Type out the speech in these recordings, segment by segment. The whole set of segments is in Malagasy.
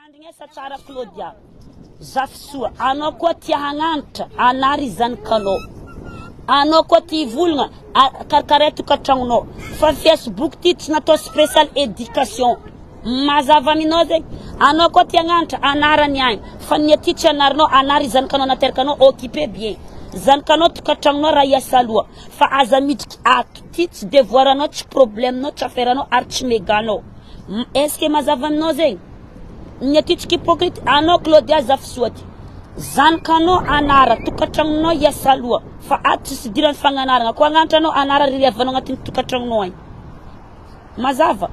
Andinesa tsara Claudia. Zafisua anao koa tia hagnanitra anary zany kanao. Anao koa tia volagna karakareto katragnonao. Fa Facebook ty tsy natao spécial éducation. Mazava aminao zegny anao koa tia hagnanitra anarany agny. Fa ny aty tsy anarinao anary zany kanao naterkanao occupé bien. Zany kanao tokatragnonao raha iasa aloha. Fa aza midriky ato ty tsy devoiranao tsy problèmenao tsy affairenao ary tsy méganao. Est-ce que mazava aminao zegny? Ny aty hypocrite anao Claudia Zafisoaty. Zany kanao anara tokatragnonao iasa aloha. Fa ato tsy dirany fagnanarana. Koa agnantranao anara riavanao agnatin'ny tokatragnonao agny. Mazava.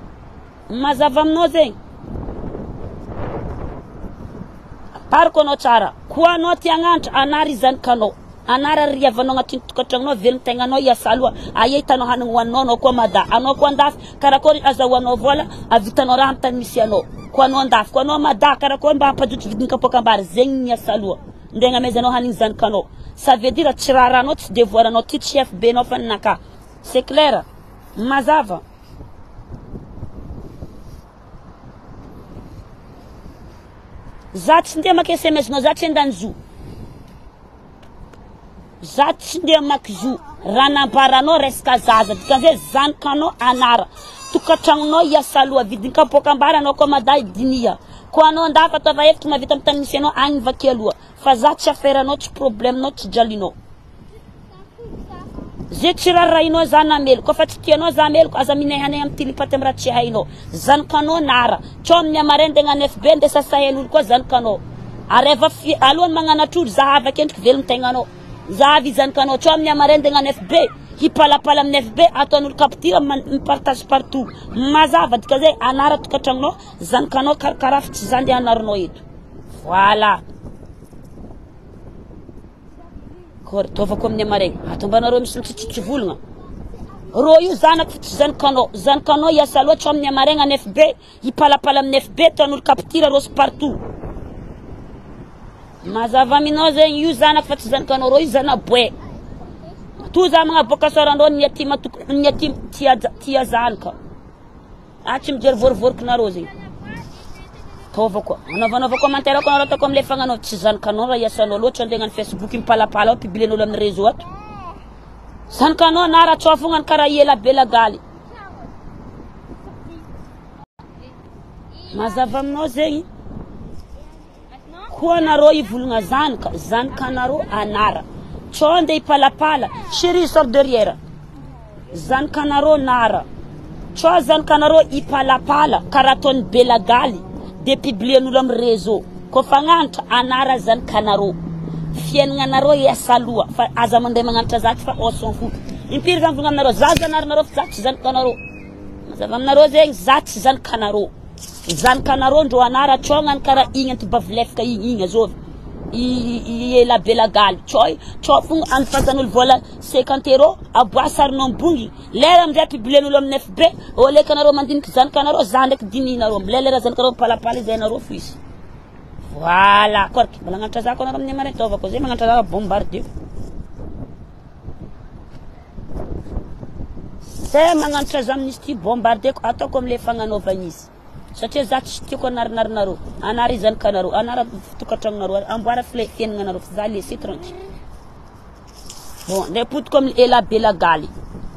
Mazava aminao zegny. Parko anao tsara. Koa anao tia agnantra anary zany kanao. Anara riavanao agnatin'ny tokatragnonao velon-tegnanao iasa aloha. Aia hitanao hanigny hoaninao anao koa mada. Anao koa andafy karakory azahoanao vola avitanao raha am'tany misy anao. Koa anao andafy koa anao mada karakory mba hampajotsy vidiny kapokambary zegny niasa aloha. Ndegna amezanao hanigny zany kanao. Ça veut dire tsy raranao tsy devoiranao ty tsy FB-nao fa ninaka. C'est clair? Mazava. Za tsy ndeha maka SMS-nao, za tsy andany zo. Za tsy ndeha maky zo. Raha nambaranao resaka zaza. Dikan'izay zany kanao anara. Tokatragnonao iasa aloha vidiny kapokambary anao koa mada dinia. Koa anao andafy ataova hevitra mavita amin'ny tany misy anao agny vaky aloha. Fa za tsy affairenao tsy problèmenao tsy jalinao. Zay tsy rarahinao za nameloko. Koa fa tsy tianao za meloko aza minehanay amin'ny tilipaty amin'ny raha tsy hainao. Zany kanao nara. Tsao amin'ny amaray ndegnany FB ndesa sahelolo koa zany kanao. Areva alohany magnanatro za avy akendriky velon-tegnanao. Za avy zany kanao tsao amin'ny amaray ndegnany FB. Hipalapala amin'ny FB ataon'olo capture mipartage partout. Mazava dikan'izay anara tokatragnonao zany kanao karakarafy tsy zany ndeha anarinao eto. Voilà. Kory taovako amin'ny amaregny. Atombanareo misy mitsitsitsy volagna. Rô io zanako tsy zany kanao. Zany kanao iasa aloha tsao amin'ny amaregny any FB. Hipalapala amin'ny FB ataon'olo capture rosy partout. Mazava aminao zegny io zanako fa tsy zany kanao. Rô io zanaboe. Tu za mga bokasorandao ny aty tia zanaka. Tsy mijery vorivoriko nareo zegny. Taovako. Anaovanao commentaire ko nareo atako am'le fagnanao tsy zanakanao raha iasanao loatra andeha amin'ny Facebook impalapala ao publien'olo amin'ny réseau ato. Zanakanao nara tsao fognany karaha ela belagaly. Mazava aminao zegny. Koa nareo ivolagna zanakanareo anara. Tsao andeha ipalapala. Chérie sort derrière. Zanakanareo nara. Tsao zanakanareo ipalapala karaha ataon'ny belagaly. De publien'olo amin'ny réseau. Koa fa agnanatra anara zanakanareo. Fiaignanareo iasa aloha. Fa aza mandeha magnanatra zaty fa on s'en fout. Impiry zany volagna aminareo. Za zanarinareo fa za tsy zanakanareo. Mazava aminareo zegny za tsy zanakanareo. Zanakanareo ndro anara tsao gnany karaha igny antibavilefaka igny azovy. Ela belagaly tsao fogna anifazan'olo vola 50 € aboasarinao ambongy lera amizay publien'olo amin'ny FB olekanareo mandiniky zanakanareo za ndraiky dininareo lera zanakanareo palapala izay nareo fisy. Voilà korky mbola agnanatra za koa nareo amin'ny amaray taovako zay magnanatra za bombardé. Zay magnanatra za amin'izy ty bombardé ko ataoko am'le fagnanaovagna izy. Satria za tsy tiako anarinareo. Anary zanakanareo. Anara tokatragnonareo. Amboara fiaignanareo. Za laissez tranquille. Bon, ndray podiko amin'ny ela belagaly.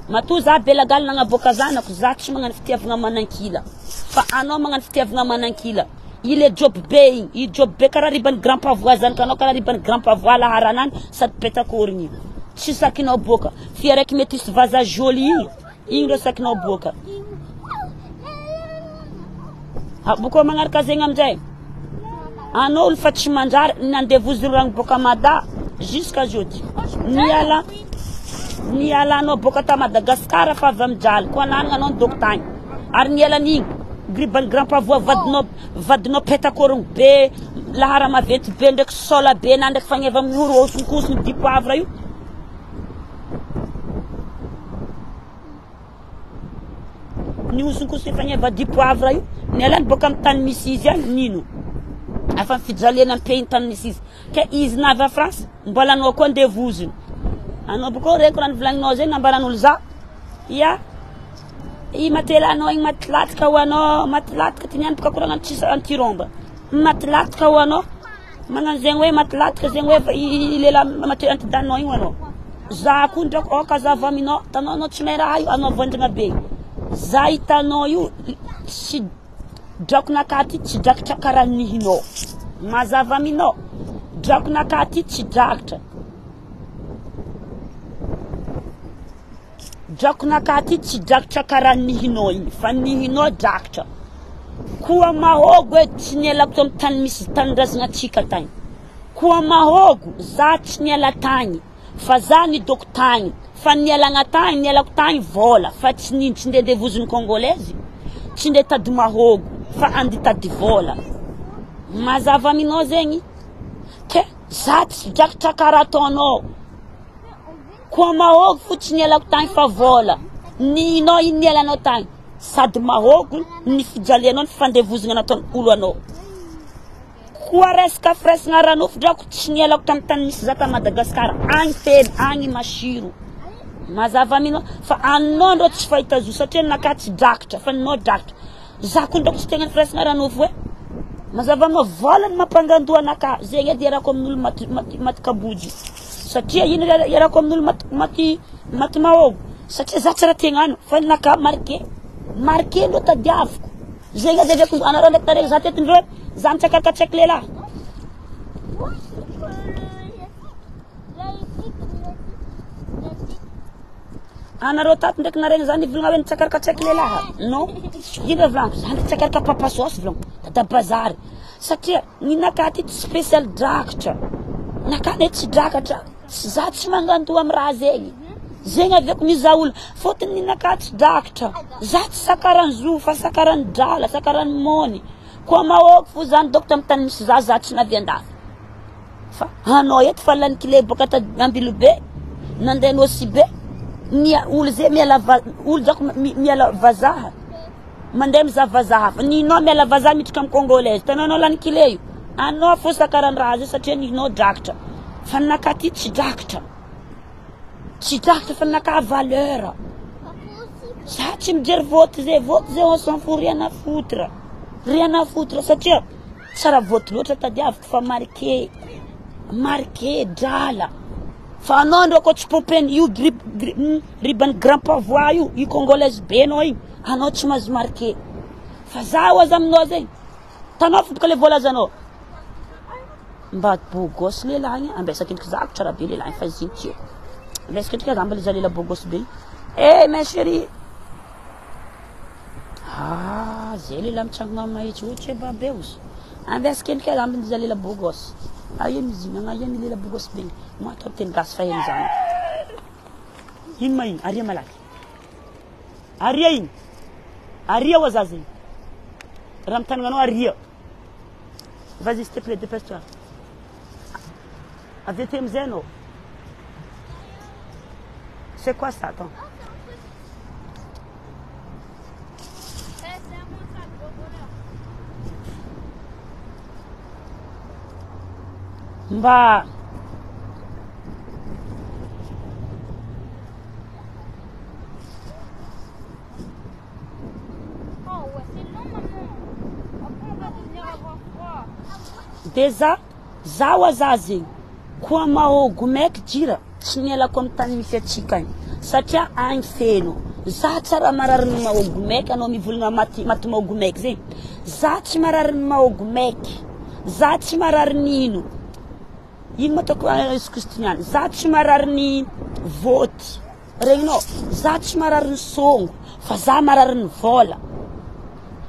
Matoa za belagaly nagnaboaka zanako. Za tsy magnano fitiavagna manankila. Fa anao magnano fitiavagna manankila. Ile job be igny. I job be karaha riban'ny grand pavois zanakanao karaha riban'ny grand pavois laharanany sady petakorigny igny. Tsy sakinao boka. Fia raiky métis vaza joli igny. Igny ro sakinao boka. Boko magnaraka zegny amizay. Anao olo fa tsy manjary nandevozy ragno boka mada jusqu'à jeudi. Niala anao boka ta Madagascar fa avy amijaly. Koa nanagna anao dokotany. Ary niala n'igny griban'ny grand pavois vadinao petakorogny be lahara maventy be ndraiky sola be na ndraiky fagneva amin'ny oro osonkosigny dipoavra io. Ny osonkosigny fagneva dipoavra io. Nialany boka amin'ny tany misy izy agny nino. Afa fijaliana amin'ny pays tany misy izy. Ke izy navy a France mbola anao koa ndevoziny. Anao boka reko raha nivolaninao zegny nambaran'olo za. Ya. I matelanao igny matilatika ho anao matilatika ty niany boka koragnano tsisa antiromba. matlatka ho anao magnano zegny hoe matlatka zegny hoe ilela maty antidanao io anao za koa ndraiky oka za avy aminao tanao anao tsy mahay raha io anao vondragna be za hitanao io tsy drakonakaty tsy drakatra karaha nihinao mazava aminao drakonakaty tsy drakatra drakonakaty tsy drakatra karaha nihinao igny fa nihinao drakatra koa mahogo hoe tsy nialako to amin'ny tany misy tanindrazana atsika tagny koa mahogo za tsy niala tagny fa za nidoko tagny fa nialagna tagny nialako tagny vola fa tsy ndeha devoziny congolaise tsy ndeha tady mahogo fa andi tady vola mazava aminao zegny ke za tsy drakatra karaha ataonao koa mahogo fotsiny nialako tagny fa vola ninao iny nialanao tagny sady mahogo ny fijalianao ny fandevozana nataony olo anao koa resaka fresagna ranofo drako tsy nialako tamin'ny tany misy zaka Madagasikara agny teny agny masiro mazava aminao fa anao ndro tsy fahita zo satria naka tsy drakatra fa ninao drakatra za koa ndroko tsy tegna fresagna ranofo hoe mazava aminao vola ny mampangandoha naka zegny edy iarako amin'olo maty kabojo satria ino iarako amin'olo maty mahogo satria za tsy raha tegnano fa naka marqué ndo tadiaviko zegny edy aveko anareo ndraiky taraiky za tetindreo za mitsakakatsaky lehilahy anareo tato ndraiky naregny za nivolagna hoe nitsakarakatsaky lehilahy non ino volaniko za nitsakaraka papasosy volaniko dada bazary satria ny nakaty tsy spécial drakatra nakane tsy drakatra za tsy mangandoha amin'ny raha zegny zegny aveko mizaha olo fotony ny naka tsy drakatra za tsy sakarany zo fa sakarany drala sakarany mony koa mahogo fo zany doko tamin'ny tany misy za tsy navian-dafy fa anao eto fa lany kile boka ta Ambilobe nandeha nosy be olo zay olo drako miala vazaha mandeha mizaha vazaha fa ninao miala vazaha mitrika amin'ny congolaise tananao lany kile io anao fo sakarany raha zay satria ninao drakatra fa nakaty tsy drakatra fa naka valeur za tsy mijery vote zay on s'en fout rien à foutre satria tsara vote loatra tadiaviko fa marqué drala fa anao ndreo ko tsy popeny io ribany grand pavois io congolaise be anao igny anao tsy mahazo marqué fa za oaza aminao zegny tanao fotoka le volazanao mba bogos lehilahy ambesakindriky zako tsara be lehilahy fa izy tieko ambesakindriky za mba lela bogos be ma chérie zay lehilahy mitsangana mahitsy ohatry hoe babe ozy ambesakindriky za mba lela bogos aia mizina aia milela bogos be mo atao teny gasy fa heny zany ino ma iny aria malaky aria iny aria oa za zegny raha mitanignanao aria vas-y s'il te plaît dépêche-toi avy ety amizay anao c'est quoi ça attends mba déjà za oa za zegny koa mahogo maiky jira tsy nialako amin'ny tany misy atsika agny satria agny feno za tsara marariny mahogo maiky anao mivolagna maty mahogo maiky zegny za tsy marariny mahogo maiky za tsy marariny ino matako iskostiniany za tsy marariny voty regninao za tsy marariny songo fa za marariny vola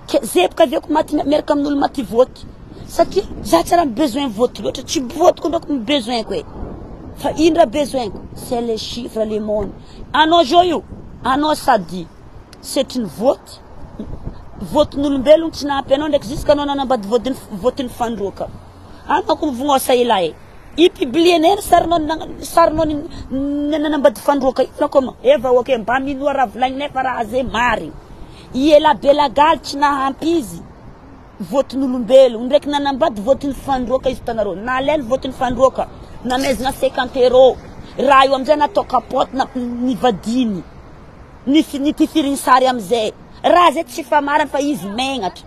ke zebaka aveko miaraka amin'olo maty voty satria za tsara besoin voty loatra tsy voty ko ndreko besoin ko fa ino raha besoin ko c'est les chiffres les mondes anao jo io anao sady setry ny votin'olombelogno tsy nahampy anao ndraiky jusque anao nanambady votiny fandroaka anao ko mivognosa elahy ipublieneny sarinao nanambady fandroaka ino comment eva ok mba minoa raha volagninay fa raha zay marigny iela belagaly tsy nahampy izy votin'olombelogno ndraiky nanambady votiny fandroaka izy tanareo nalainy votiny fandroaka namezana 50 euros raha io amizay natao kapote nivadiny nitifiriny sary amizay raha zay tsy fa marina fa izy megnatra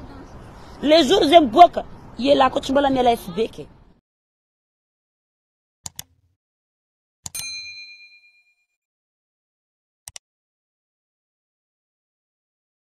les jours zay miboaka ielako tsy mbola miala FB ke.